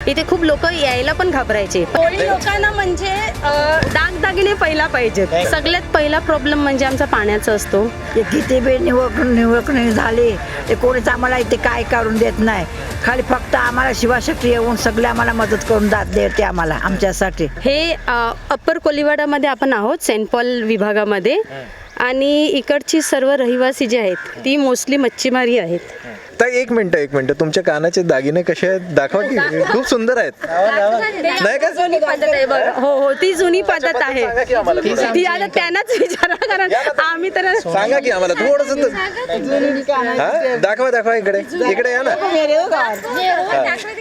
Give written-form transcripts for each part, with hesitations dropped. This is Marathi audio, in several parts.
इथे खूप लोक यायला पण घाबरायचे. कोळी लोकांना म्हणजे दागदागिने पहिला पाहिजेत. सगळ्यात पहिला प्रॉब्लेम म्हणजे आमचा पाण्याचा असतो. किती वेळ निवड झाली ते कोणीच आम्हाला इथे काय करून देत नाही. खाली फक्त आम्हाला शिवशक्ती येऊन सगळे आम्हाला मदत करून देते आम्हाला आमच्यासाठी. हे अप्पर कोलिवाडामध्ये आपण आहोत, सेंट पॉल विभागामध्ये. आणि इकडची सर्व रहिवासी जे आहेत ती मोस्टली मच्छीमारी आहेत. तर एक मिनिट तुमच्या कानाचे दागिने कसे आहेत दाखवा की. खूप सुंदर आहेत. नाही का? जुनी पद्धत आहे बघा. हो हो, ती जुनी पद्धत आहे. ती आता त्यांनाच विचारा, कारण आम्ही तर सांगा की आम्हाला थोडस. दाखवा इकडे या ना.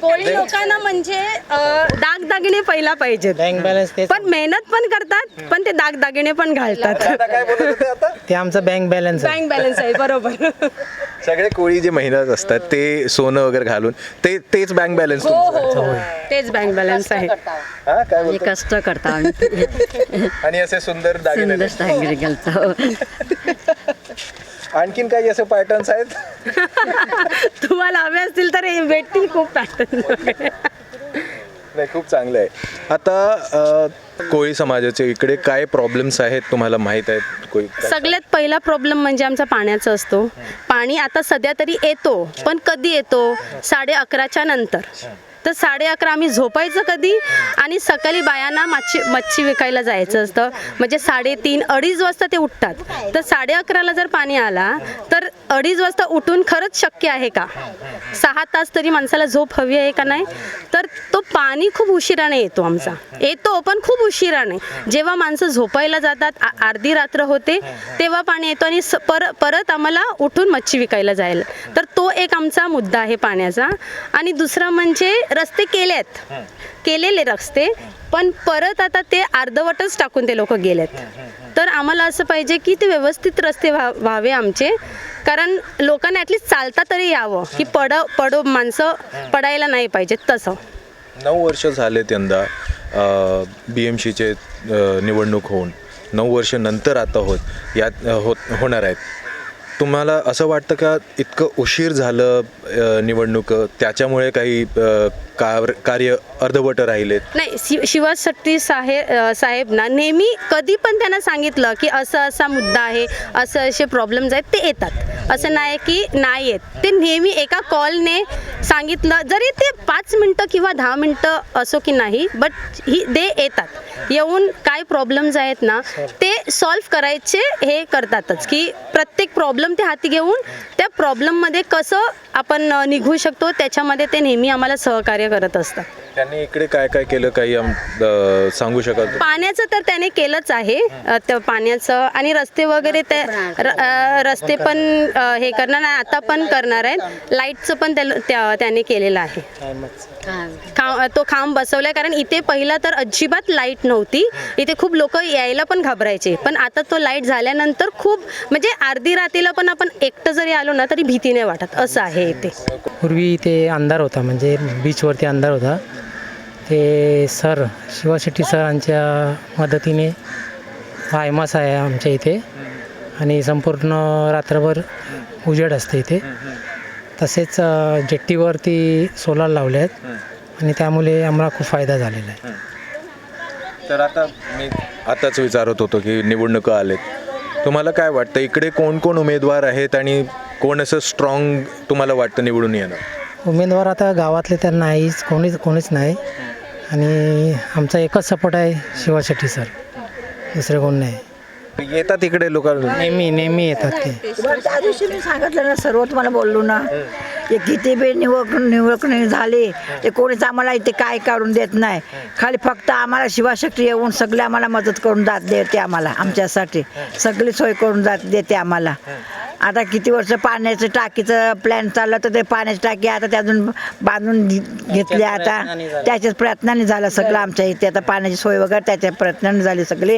कोळी लोकांना म्हणजे दागदागिने पहिला पाहिजेत. पण मेहनत पण करतात, पण ते दागदागिने पण घालतात. काय बोलत होते आता? ते आमचा बँक बॅलन्स आहे. बरोबर. सगळे कोळी जे मेहनत असतात ते सोनं वगैरे घालून तेच बँक बॅलन्स. हो, तेच बँक बॅलन्स आहे. काय बोलतो? कष्ट करता आम्ही. आणि असे सुंदर दागिने. आणखीन काही असे पॅटर्न्स आहेत? तुम्हाला हवे असतील तर हे भेटतील खूप पॅटर्न. नाही, खूप चांगलं आहे. आता कोळी समाजाचे इकडे काय प्रॉब्लेम्स आहेत तुम्हाला माहित आहेत? सगळ्यात पहिला प्रॉब्लेम म्हणजे आमचा पाण्याचा असतो. पाणी आता सध्या तरी येतो, पण कधी येतो? 11:30च्या नंतर. तर 11:30 आम्ही झोपायचं कधी, आणि सकाळी बायांना मच्छी विकायला जायचं असतं. म्हणजे 3:30 अडीच वाजता ते उठतात. तर 11:30ला जर पाणी आला तर 2:30 वाजता उठून खरंच शक्य आहे का? 6 तास तरी माणसाला झोप हवी आहे का नाही? तर तो पाणी खूप उशिराने येतो. आमचा येतो पण खूप उशिराने. जेव्हा माणसं झोपायला जातात, अर्धी रात्र होते, तेव्हा पाणी येतो आणि परत आम्हाला उठून मच्छी विकायला जायला. तर तो एक आमचा मुद्दा आहे पाण्याचा. आणि दुसरा म्हणजे रस्ते केलेले रस्ते, पण परत आता ते अर्धवटच टाकून ते लोक गेलेत. तर आम्हाला असं पाहिजे की ते व्यवस्थित रस्ते व्हावे आमचे, कारण लोकांना ॲटलिस्ट चालता तरी यावं, की पडो माणसं पडायला नाही पाहिजेत. तसं 9 वर्ष झालेत यंदा BMCचे निवडणूक होऊन. 9 वर्ष नंतर आता होणार आहेत. तुम्हाला असं वाटतं का इतकं उशीर झालं निवडणूक, त्याच्यामुळे काही कार्य अर्धवट राहिलेत? नाही, शिवाज शेट्टी साहेब ना नेहमी कधी पण त्यांना सांगितलं की असा मुद्दा आहे, असे प्रॉब्लेम्स आहेत, ते येतात. असं नाही की नाही येत. ते नेहमी एका कॉलने सांगितलं, जरी ते 5 मिनटं किंवा 10 मिनटं असो की नाही, बट ते येतात. येऊन काय प्रॉब्लेम्स आहेत ना ते सॉल्व्ह करायचे हे करतातच, की प्रत्येक प्रॉब्लेम ते हाती घेऊन त्या प्रॉब्लेममध्ये कसं आपण निघू शकतो त्याच्यामध्ये ते नेहमी आम्हाला सहकार्य करत असतात. त्यांनी इकडे काय काय केलं काही सांगू शकत? पाण्याचं तर त्याने केलंच आहे. त्या पाण्याचं आणि रस्ते वगैरे ते रस्ते पण हे करणार आहे, आता पण करणार आहेत. लाईटचं पण त्याने केलेलं आहे. तो खांब बसवलाय, कारण इथे पहिला तर अजिबात लाईट नव्हती. इथे खूप लोक यायला पण घाबरायचे, पण आता तो लाईट झाल्यानंतर खूप म्हणजे अर्धी रात्रीला पण आपण एकटं जरी आलो ना तरी भीती नाही वाटत, असं आहे इथे. पूर्वी इथे अंधार होता, म्हणजे बीचवरती अंधार होता. ते शिवाज शेट्टी सरांच्या मदतीने आयमास आहे आमच्या इथे, आणि संपूर्ण रात्रभर उजेड असते इथे. तसेच जेट्टीवरती सोलार लावले आहेत, आणि त्यामुळे आम्हाला खूप फायदा झालेला आहे. तर आता मी आताच विचारत होतो की निवडणुका आलेत, तुम्हाला काय वाटतं इकडे कोण कोण उमेदवार आहेत आणि कोण असं स्ट्रॉंग तुम्हाला वाटतं निवडून येणार? उमेदवार आता गावातले तर नाहीच, कोणीच नाही. आणि आमचा एकच सपोर्ट आहे शिवाज शेट्टी सर, दुसरे कोण नाही. येतात इकडे लोक नेहमी येतात ते. त्या दिवशी मी सांगितलं ना, सर्व तुम्हाला बोललो ना, ते किती वेळ निवड झाली ते कोणीच आम्हाला इथे काय करून देत नाही. खाली फक्त आम्हाला शिवशक्ती येऊन सगळे आम्हाला मदत करून देते आम्हाला आमच्यासाठी. सगळी सोय करून देते आम्हाला. आता किती वर्ष पाण्याचं टाकीचं प्लॅन चाललं, तर ते पाण्याची टाकी आता त्यातून बांधून घेतली. आता त्याच्याच प्रयत्नाने झालं सगळं आमच्या इथे. आता पाण्याची सोय वगैरे त्याच्या प्रयत्नाने झाली सगळी.